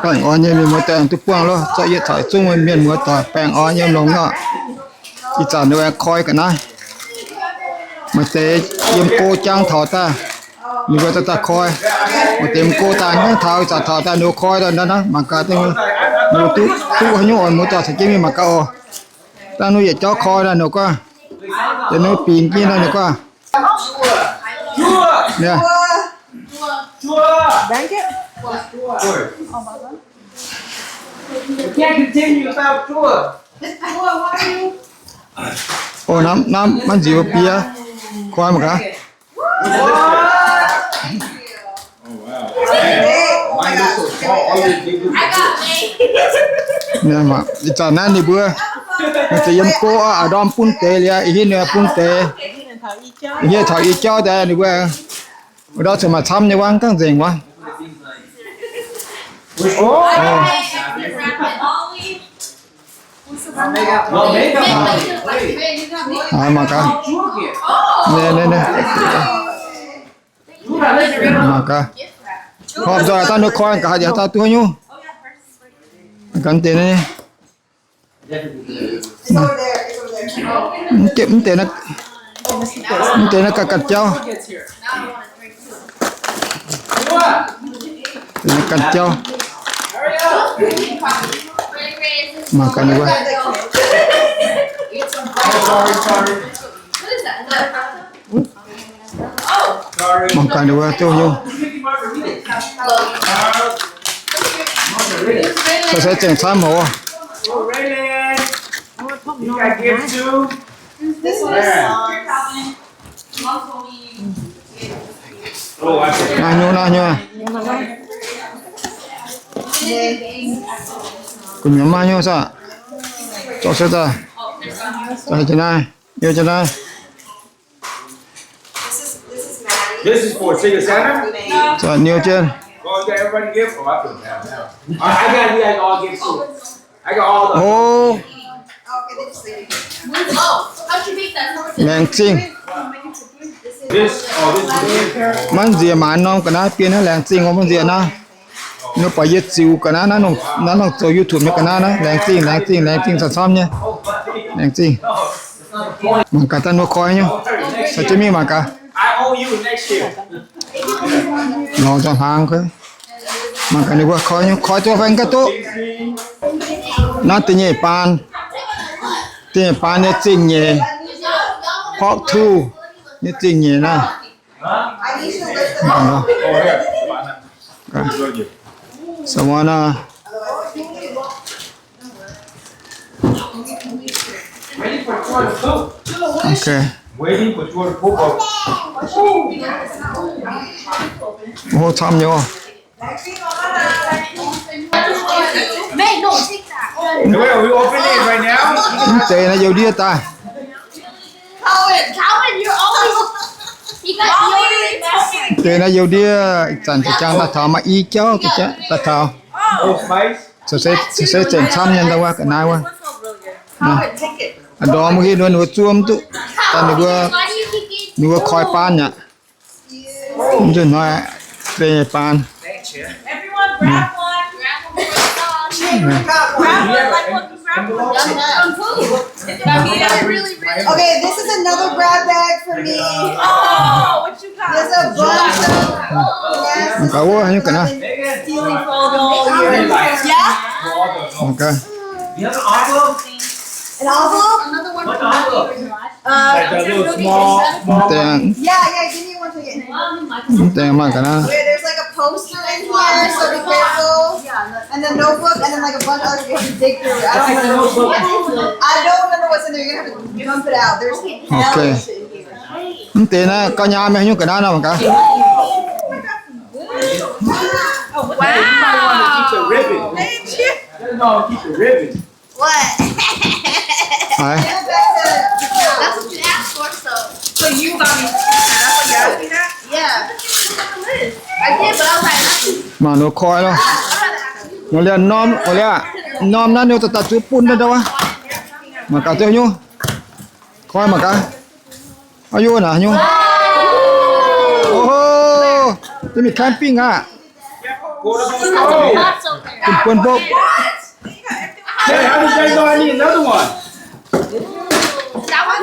Cái ó như mình mới tèn tu quang lo cho yết thải chung với miền mới tỏ bèn ó như lồng nó chỉ chọn được coi cái này mà tế yếm cô trang thọ ta mình có ta coi mà tìm cô ta nhé thao chặt thọ ta nếu coi rồi đó mà cả tiếng nếu tu tu hay nhồi mới tỏ sẽ kiếm mà cao ta nuôi cho coi là nếu có để nuôi pin kia là nếu có nè Bank it? You can't continue without chua. ô nămมันgì bia coi mà cả nè mà chả nan đi bữa mình sẽ yếm cô ở đom phun tê lia ý nè phun tê ý thảo ý cho đây đi bữa đó sẽ mà thăm như quán các gì quá mà cả nè mà cả hôm giờ ta nuôi coi cả giờ ta tôi nhu cần tiền này kiếm tiền nó cả cắt cho tiền cắt cho mà cần gì quá mà cần gì quá cho nhu tôi sẽ chỉnh sáng màu You got gifts too? This one Oh, I see. nyo cùng nhóm mai nyo sao cho sẽ ra đây trên này yêu trên đây This is for Secret Santa? rồi nhiều trên Oh, you got everybody gift? Oh, I couldn't have that. I got you guys all gifts too. I got all the. ô lẹng chinh This isมันเสียหมาน้องกันนะเปลี่ยนให้แรงจริงของมันเสียนะเนื้อปลาเย็ดซิวกันนะนั่นน้องตัวยูทูบไม่กันนะแรงจริงซ้ำเนี่ยแรงจริงมันกัดตันหัวคอยเนี่ยสัจจะมีมากะ I owe you next year. น้องจะห่างคือมันกันดีกว่าคอยเนี่ยคอยตัวแฟนกระตุกน่าตีเนี่ยปานเนี่ยจริงเนี่ยเพราะทูเนี่ยจริงเนี่ยนะ Oh, here. Semana Waiting for chua to cook. okay Waiting for chua to cook. ô thăm nhau Wait, are we opening it right now? chơi nó nhiều đi ta Calvin, you're always. You got your chơi nó nhiều đi chẳng thì chẳng ta thảo mà ý cháu cái chứ ta thảo Oh, spice. sẽ chơi thăm nhân đâu qua cái này qua đó một khi nó nuôi chuông tụ ta nuôi coi pan nhá rồi nói về pan Everyone grab one. Grab one like what you grab one. Okay, this is another grab bag for me. Oh, what you got? There's a bunch of yes. cả vô như cái này Stealing photo. Yeah? okay You have an envelope? An envelope? Another one What from envelope? Bobby. Like a little small tiền Yeah, give me one second. tiền mà cái này Okay, there's like a poster in here, so be careful. And then notebook, and then like a bunch of other you have to dig through. I don't remember what's in there. You're gonna have to dump it out. There's okay hell shit in here. tiền này có nhà mày như cái này nào cả You might want to keep the ribbon. You know, keep the ribbon. What? phải That's what you asked for, so. So you got me. That's what you're asking at? Yeah. I did, but I was like, mà nó coi đâu nó liền nom nó nếu ta chụp pun đâu á mà cả tiêu nhu coi mà cả ayo nè nhu oh tôi bị camping à Quarter of a That's oh. not so fair. คุณเปิ้นพวก Hey, how did you know I need another one? That one's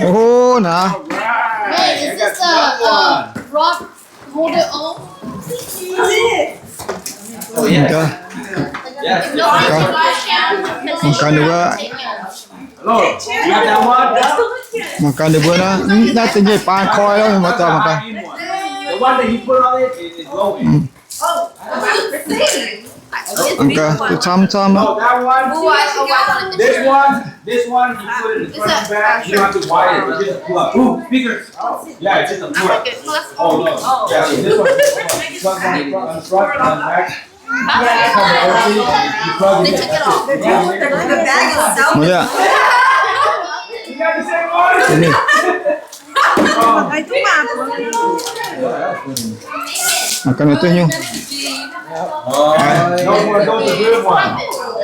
โอ้โหนะ Right. Wait, I is got this another one. rock holder own? Oh มันก็ Yes. No, I can buy it. มันก็นึกว่า Hello. You got that one? มันก็นึกว่านะน่าจะใหญ่ปานคอยแล้วมาต่อมันก็ The one that he put on it is glowing. มันก็จะช้ำ No, that one. Ooh, I wanted This one, he put it in front and back. You don't have to wire it. It's just a plug. Ooh, speakers. Yeah, it's just a plug. Oh no. Yeah, so this one. Plug on the front and the back. You plug it They in. took it off. The bag itself. มันเนี่ย You got the same one? นี่ Ay, tu mato. มันก็นึกตัวอยู่ Those are good ones.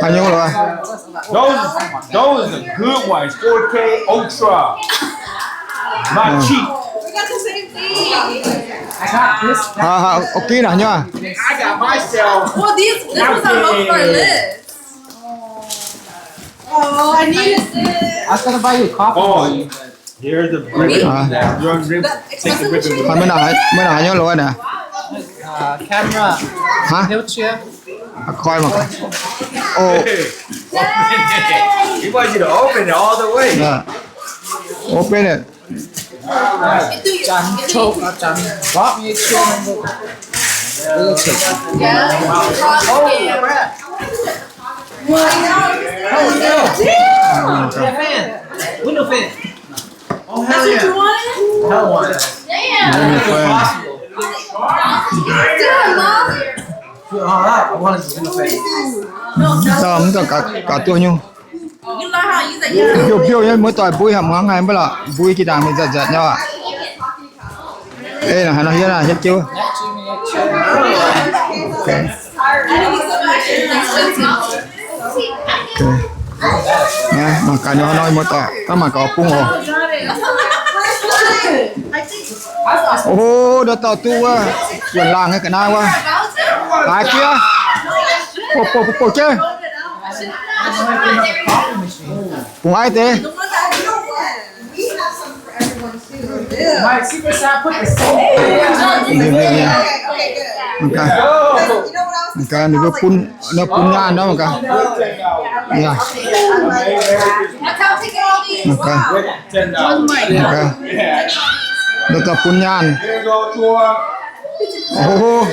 อันนี้เหรอ Those are the good ones. 4K Ultra. Not cheap. We got the same thing. I got this. โอเคนะเนี่ย I got myself. Well, this was on most of our list. Oh, I needed this. I was gonna buy you a coffee. Oh, here's the ribbon. Your ribbon. Take the ribbon with มันไม่หนาเนี่ยเหรอเนี่ย Camera. ฮะ Wheelchair. คอยมาก่อนโอ้ He wants you to open it all the way. โอเปนเนี่ย Jan choke. Jan bought me a chair. Wheelchair. Fan. Window fan. Oh hell That's what you yeah. wanted? Hell one. Impossible. Put it all out. I wanted to window fan. sao mình có cảตัวnhau You learn how to use that. biểu biểu như mới tỏi bùi hầm ngang ngày mới là bùi cái đàn mình giật giật nhau à ê là nó hiên là hiên chưa ok ok nè mà cả nhau nói mới tỏi các mà có phun hồ ô đó tỏi tu quá chuyển làng hay cái nào quá cái kia bộ chơi cùng ai thế My secret side put the same. mình cả mình cả nó phun nhan đó mình cả nha mình cả mình cả nó tập phun nhan Here you go, chua. ô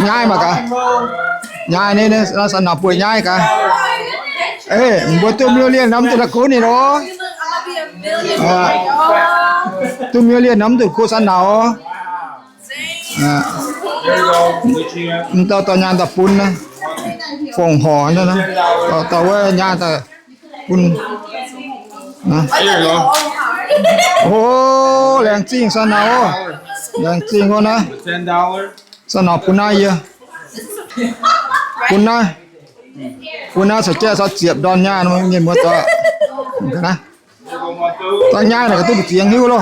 nhai mà cả nhai nên nó sẽ nạp bụi nhai cả ê bữa tôi mua liền nắm từ là cố này đó tôi mua liền nắm từ cô săn nào There you go. Which here? tao tao nhai tập phun phòng hò nữa nè tao với nhai tao phun nè Here you go. ô làng chiên săn nào làng chiên con nè $10. săn nào phun ai vậy phun ai sẽ che sao chẹp đòn nhai nó nhìn một tao cái này You go one, two. tao nhai này cái tôi bị tiếng hưu luôn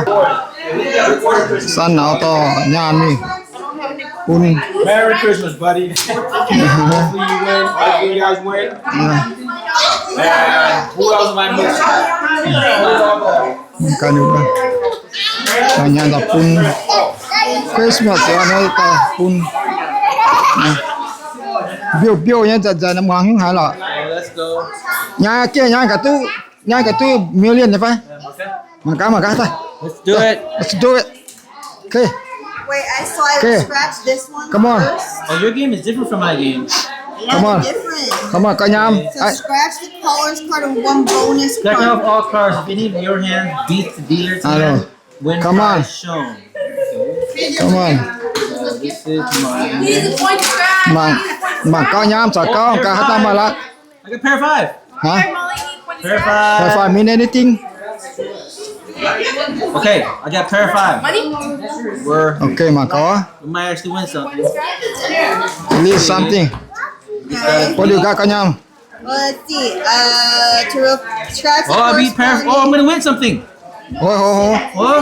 săn nào to nhai mi phun Merry Christmas, buddy. Hopefully you win. Hopefully you guys win. And who else am I missing? cái nữa tao nhai tập phun Christmas cho nó tao phun biểu biểu nhá giật giật nó mong những hai lọ Let's go. nhà kia nhà cả tu miêu liên này phải mà cá thôi Let's do it. let's do it okay Wait, so I Okay. scratch this one Come on. first? Oh, your game is different from my game. Yeah, Come on. different. come on cả nhà So scratch the colors card and one bonus Scratch card. off all cards. If any of your hand beats the dealer's I know. hand, win Come on. prize shown. come on So this is my. He's a point to grab. mà có nhà sợ có cả hết mà là I got pair 5. hả Pair phải 5. phải mean anything Okay, I got pair 5. We're ok mà có we might actually win something. at least something Okay. có điều cả nhà Let's see. To scratch the Oh, I beat first pair. card. Oh, I'm gonna win something. โอ้โห Huh?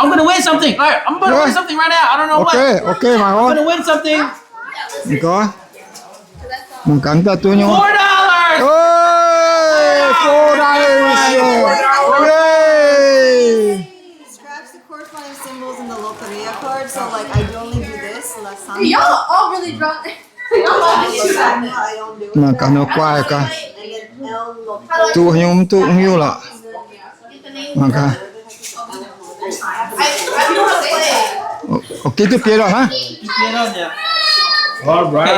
I'm gonna win something. All right, I'm gonna win something right now. I don't know โอ what. เคโอเคมา I'm โอ้ gonna win something. นี่ก็มึงกันตาตัวนี้ $4. เอ้ยโคได้เย้ Scratch the corresponding symbols in the loteria card. So like I only do this. La Santa. Y'all all really drunk. Y'all all really drunk. I don't do it. มันกันเอาควายกัน I get El Loteria. ตัวหิวมันตัวหิวละมันกัน I don't want to play. โอเคตัวเปลี่ยนแล้วฮะ You get on there. All right.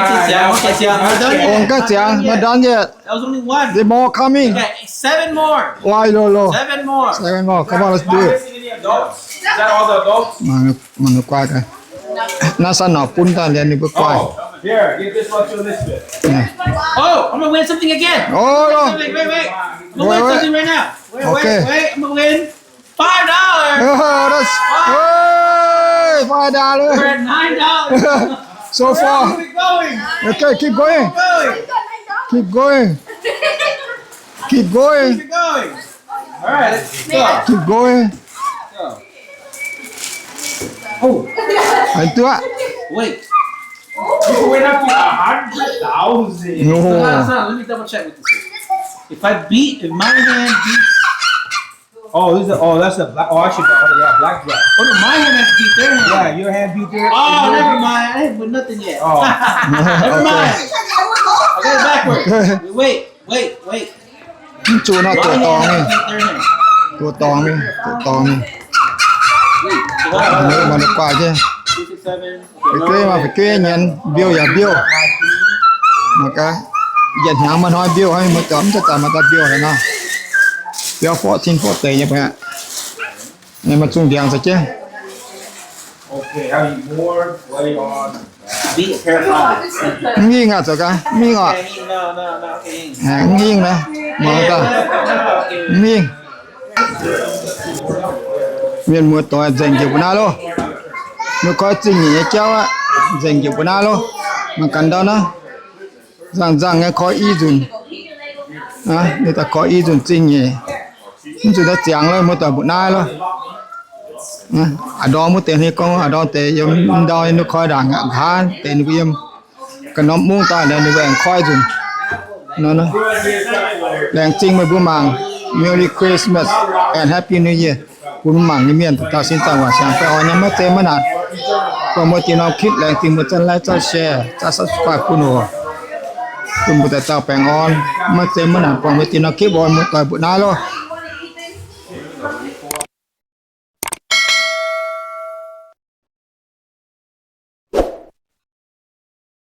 Okay, Jiang. We're done โอ้ yet. ก็เจียงมาดันเยอะ That was only one. the more coming Okay, 7 more. วายโลโล 7 more. 7 more come on let's do it Any adults? Is that all the adults? มันควายกันน่าสนอปุ่นตาเรียนนี่ก็ควาย Oh, here, give this one to Elizabeth. Oh, I'm gonna win something again. โอ้โล Wait. I'm gonna win something right now. Okay. Wait. I'm gonna win $5. โอ้ that's เฮ้ยไฟดาเลย We're at $9. so far Where are we going? okay keep going Going. keep going keep going Where are we going? All right, let's go. keep going Go. Oh, ไอ้ตัว Wait. you can win up to 100,000. โอ้โห Let me double check what this is. If my hand beats, Oh, that's the black. Oh, I should. Yeah, blackjack. oh no, my hand has to beat their hand. Yeah, your hand beat their. Oh, never mind. I didn't win nothing yet. Oh. Never mind. I got it backwards. Wait. มันจูนเอา My ตัวตอง hand นี่ has to beat their hand. ตัวตองนี่ตัวตองนี่ Wait. มันควายใช่ 2, 6, 7. ไปเกยมาไปเกยเงินเบี้ยวอย่าเบี้ยวมันก็เหยียดหางมันน้อยเบี้ยวให้มันจอมจะจำมันจะเบี้ยวเลยนะเบี้ยวฟอทิ้งฟอเตยยังไงนี่มันจุงเดียงสักเจ้ Okay, how you more play on? Beat a pair of fives. งี้งอ่ะสักกันงี้อ่ะ No. Okay. แหงงี้นะมองตางี้เมียนมัวตัวเจงเก็บนาโลnó có trình nhỉ cháu á dành kiểu của na luôn mà cần đó nó rằng nghe có ý dùng người ta có ý dùng trình nhỉ chúng ta chẳng lên một tờ bộ na luôn ở đó một tiền thì con ở đó tiền giống đôi nó coi đảng khá tiền của em cái nó mua tài là nó về coi dùng nó đèn trình mới bữa màng Merry Christmas and Happy New Year คุณหมั่งนี่เมียนตาสินจังหวะเสียงไปอ๋อยังไม่เต็มมันอ่ะก็เมื่อที่น้องคิดแรงที่มันจะไลค์จะแชร์จะ subscribe คุณหัวคุณบุตรเจ้าแปลงออนเมื่อเต็มมันอ่ะก็เมื่อที่น้องคิดบอลเมื่อต่อยบุตรน้าโล